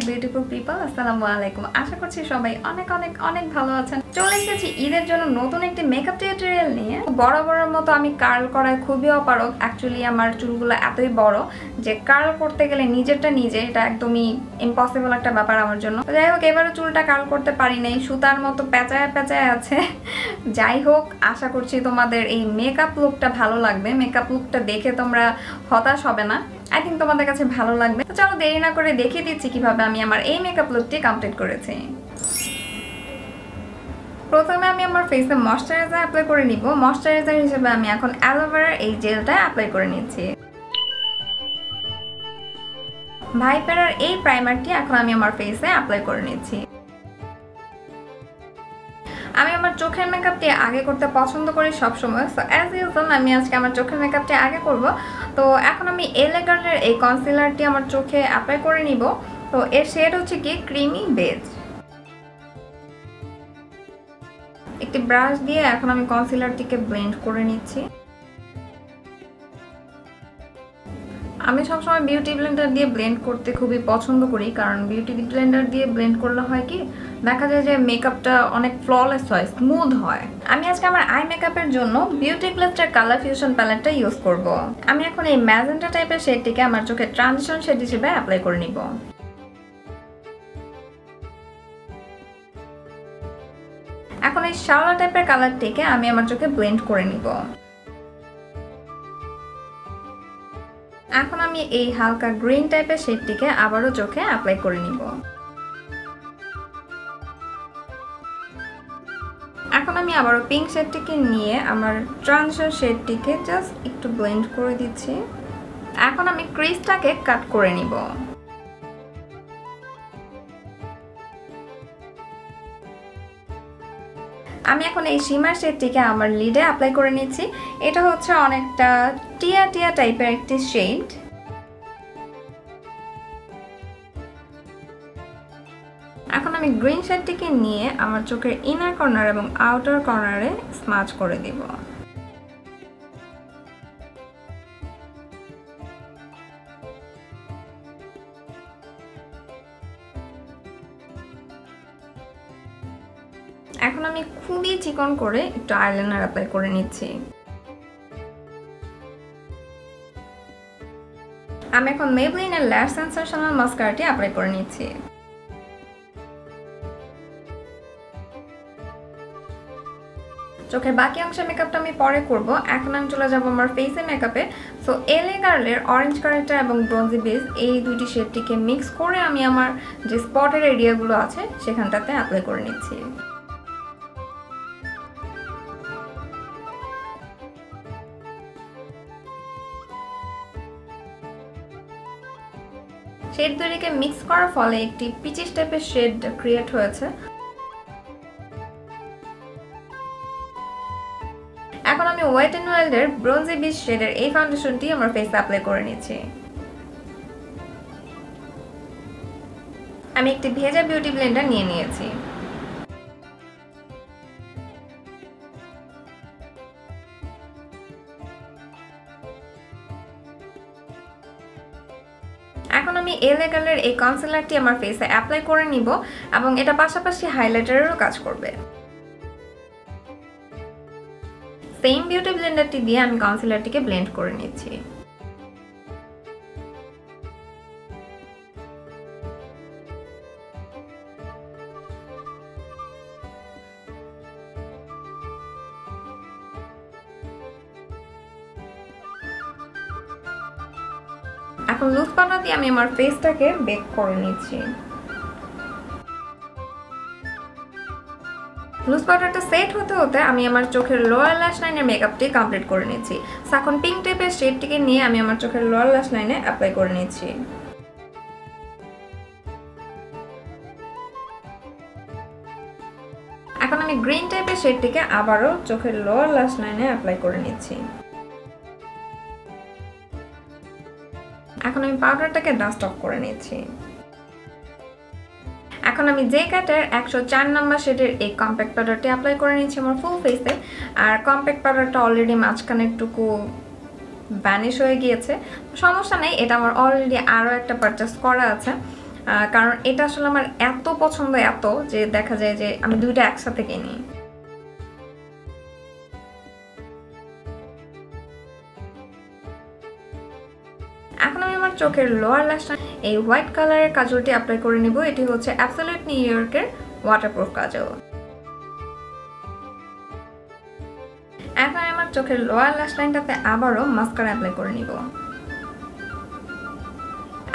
Beautiful people, আসসালামু আলাইকুম। আশা করছি সবাই অনেক অনেক অনেক ভালো আছেন। চলে এসেছি ঈদের জন্য নতুন একটি মেকআপ টিউটোরিয়াল নিয়ে। বরাবরের মতো আমি কার্ল করায় খুবই অপারগ। অ্যাকচুয়ালি আমার চুলগুলো এতই বড় যে কার্ল করতে গেলে নিজেরটা নিজে এটা একদমই ইম্পসিবল একটা ব্যাপার আমার জন্য। যাই হোক, এবারে চুলটা কার্ল করতে পারি নাই, সুতার মতো পেঁচায় পেঁচায় আছে। যাই হোক, আশা করছি তোমাদের এই মেকআপ লুকটা ভালো লাগবে। মেকআপ লুকটা দেখে তোমরা হতাশ হবে না। আই থিঙ্ক তোমাদের কাছে ভালো লাগবে। তো চলো দেরি না করে দেখিয়ে দিচ্ছি কিভাবে আমি আমার এই মেকআপ লুকটি কমপ্লিট করেছি। প্রথমে আমি আমার ফেসে ময়শ্চারাইজার অ্যাপ্লাই করে নিব। ময়শ্চারাইজার হিসেবে আমি এখন অ্যালোভেরার এই জেলটা অ্যাপ্লাই করে নিচ্ছি। ভাইপারের এই প্রাইমারটি এখন আমি আমার ফেসে অ্যাপ্লাই করে নিচ্ছি। আমি আমার চোখের মেকআপটি আগে করতে পছন্দ করি সবসময়। সো অ্যাজ ইউজুয়াল আমি আজকে আমার চোখের মেকআপটি আগে করব। তো এখন আমি MacLeod এই কনসিলারটি আমার চোখে অ্যাপ্লাই করে নিব। তো এর শেড হচ্ছে কি ক্রিমি বেজ। একটি ব্রাশ দিয়ে এখন আমি কনসিলারটিকে ব্লেন্ড করে নিচ্ছি। আমি সবসময় বিউটি ব্লেন্ডার দিয়ে ব্লেন্ড করতে খুবই পছন্দ করি, কারণ বিউটি ব্লেন্ডার দিয়ে ব্লেন্ড করলে হয় কি দেখা যায় যে মেকআপটা অনেক ফ্ললেস হয়, স্মুথ হয়। আমি আজকে আমার আই মেকআপের জন্য বিউটি প্লাসের কালার ফিউশন প্যালেটটা ইউজ করব। আমি এখন এই ম্যাজেন্টা টাইপের শেডটিকে আমার চোখে ট্রানজিশন শেড হিসেবে অ্যাপ্লাই করে নিব। এখন এই শ্যাওলা টাইপের কালারটিকে আমি আমার চোখে ব্লেন্ড করে নিব। এখন আমি এই হালকা গ্রিন টাইপের শেডটিকে আবারও চোখে অ্যাপ্লাই করে নিব। এখন আমি আবারও পিঙ্ক শেডটিকে নিয়ে আমার ট্রানজিশন শেডটিকে জাস্ট একটু ব্লেন্ড করে দিচ্ছি। এখন আমি ক্রিজটাকে কাট করে নিব। আমি এখন এই শিমার শেডটিকে আমার লিডে অ্যাপ্লাই করে নিচ্ছি। এটা হচ্ছে অনেকটা টিয়া টিয়া টাইপের একটি শেড। এখন আমি গ্রিন শেডটিকে নিয়ে আমার চোখের ইনার কর্নার এবং আউটার কর্নারে স্মাচ করে দিব। এখন আমি খুবই চিকন করে একটু আইলাইনার অ্যাপ্লাই করে নিচ্ছি। আমি এখন মেবলিনের ল্যাশ সেন্সেশনাল মাস্কারাটি অ্যাপ্লাই করে নিচ্ছি। চোখের বাকি অংশের মেকআপটা আমি পরে করব। এখন আমি চলে যাব আমার ফেসে মেকআপে। সো MacLeod অরেঞ্জ কারেক্টার এবং ব্রোঞ্জি বেস এই দুটি শেডটিকে মিক্স করে আমি আমার যে স্পটের এরিয়াগুলো আছে সেখানটাতে অ্যাপ্লাই করে নিচ্ছি। শেড দুটিকে মিক্স করার ফলে একটি পিচিশ টাইপের শেড ক্রিয়েট হয়েছে। এখন আমি ওয়েট এন্ড ওয়াইল্ডের ব্রোঞ্জি বিচ শেডের এই ফাউন্ডেশনটি আমার ফেসে অ্যাপ্লাই করে নিচ্ছি। আমি একটি ভেজা বিউটি ব্লেন্ডার নিয়ে নিয়েছি। এখন আমি MacLeod এই কনসিলারটি আমার ফেসে অ্যাপ্লাই করে নিব এবং এটা পাশাপাশি হাইলাইটারেরও কাজ করবে। সেম বিউটি ব্লেন্ডারটি দিয়ে আমি কনসিলারটিকে ব্লেন্ড করে নিচ্ছি। এখন লুজ পাউডার দিয়ে আমি আমার ফেসটাকে বেক করে নিচ্ছি। লুজ পাউডারটা সেট হতে হতে আমি আমার চোখের লোয়ার ল্যাশ লাইনের মেকআপটি কমপ্লিট করে নিচ্ছি। এখন পিঙ্ক টাইপের শেডটিকে নিয়ে আমি আমার চোখের লোয়ার ল্যাশ লাইনে অ্যাপ্লাই করে নিচ্ছি। এখন আমি গ্রিন টাইপের শেডটিকে আবারও চোখের লোয়ার ল্যাশ লাইনে অ্যাপ্লাই করে নিচ্ছি। এখন আমি পাউডারটাকে ডাস্ট অফ করে নিচ্ছি। এখন আমি যে ক্যাটের 104 নাম্বার শেডের এই কম্প্যাক্ট পাউডারটি অ্যাপ্লাই করে নিচ্ছি আমার ফুল ফেসে। আর কম্প্যাক্ট পাউডারটা অলরেডি মাঝখানেরটুকু ভ্যানিশ হয়ে গিয়েছে, সমস্যা নেই, এটা আমার অলরেডি আরও একটা পারচেস করা আছে। কারণ এটা আসলে আমার এত পছন্দ, এত যে দেখা যায় যে আমি দুইটা একসাথে কিনি। এখন আমি আমার চোখের লোয়ার ল্যাশটা এই হোয়াইট কালারের কাজলটি অ্যাপ্লাই করে নিব। এটি হচ্ছে অ্যাবসলিউট নিউ ইয়র্কের ওয়াটারপ্রুফ কাজল। এখন আমার চোখের লোয়ার ল্যাশ লাইনটাতে আবারও মাস্কারা অ্যাপ্লাই করে নিব।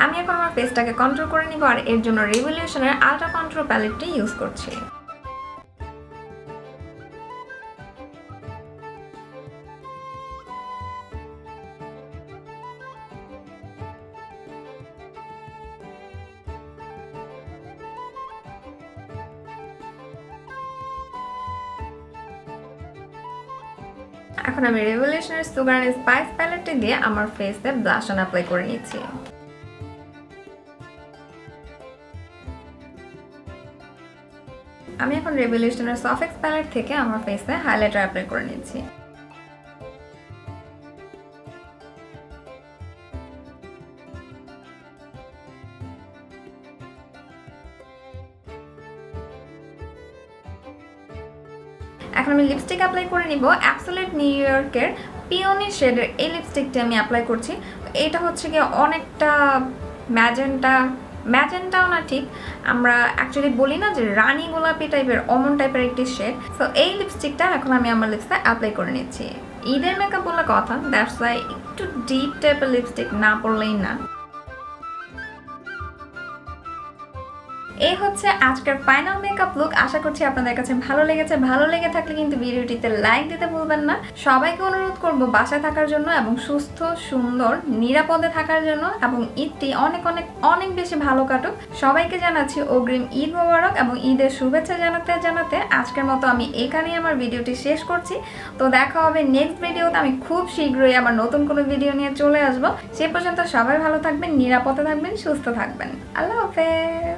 আমি এখন আমার ফেসটাকে কন্ট্রোল করে নিব আর এর জন্য রেভলিউশনের আলট্রা কন্ট্রোল প্যালেটটি ইউজ করছি। এখন আমি রেভলিউশনের সুগার এন্ড স্পাইস প্যালেটটি দিয়ে আমার ফেসে ব্লাশ অন অ্যাপ্লাই করে নিচ্ছি। আমি এখন রেভলিউশনের সফেক্স প্যালেট থেকে আমার ফেসে হাইলাইটার অ্যাপ্লাই করে নিচ্ছি। এখন আমি লিপস্টিক অ্যাপ্লাই করে নিব। অ্যাবসলিউট নিউ ইয়র্কের পিওনি শেডের এই লিপস্টিকটি আমি অ্যাপ্লাই করছি। এটা হচ্ছে গিয়ে অনেকটা ম্যাজেন্টাও না ঠিক, আমরা অ্যাকচুয়ালি বলি না যে রানী গোলাপি টাইপের, অমন টাইপের একটি শেড। সো এই লিপস্টিকটা এখন আমি আমার লিপসে অ্যাপ্লাই করে নিচ্ছি। ঈদের মেকআপ বলে কথা, দ্যাটস ওয়াই একটু ডিপ টাইপের লিপস্টিক না পরলেই না। এই হচ্ছে আজকের ফাইনাল মেকআপ লুক। আশা করছি আপনাদের কাছে ভালো লেগেছে। ভালো লেগে থাকলে কিন্তু ভিডিওটিতে লাইক দিতে ভুলবেন না। সবাইকে অনুরোধ করব বাসায় থাকার জন্য এবং সুস্থ সুন্দর নিরাপদে থাকার জন্য, এবং ঈদটি অনেক অনেক অনেক বেশি ভালো কাটুক। সবাইকে জানাচ্ছি অগ্রিম ঈদ মোবারক এবং ঈদের শুভেচ্ছা জানাতে জানাতে আজকের মতো আমি এখানেই আমার ভিডিওটি শেষ করছি। তো দেখা হবে নেক্সট ভিডিওতে। আমি খুব শীঘ্রই আমার নতুন কোনো ভিডিও নিয়ে চলে আসবো। সে পর্যন্ত সবাই ভালো থাকবেন, নিরাপদে থাকবেন, সুস্থ থাকবেন। আল্লাহ হাফেজ।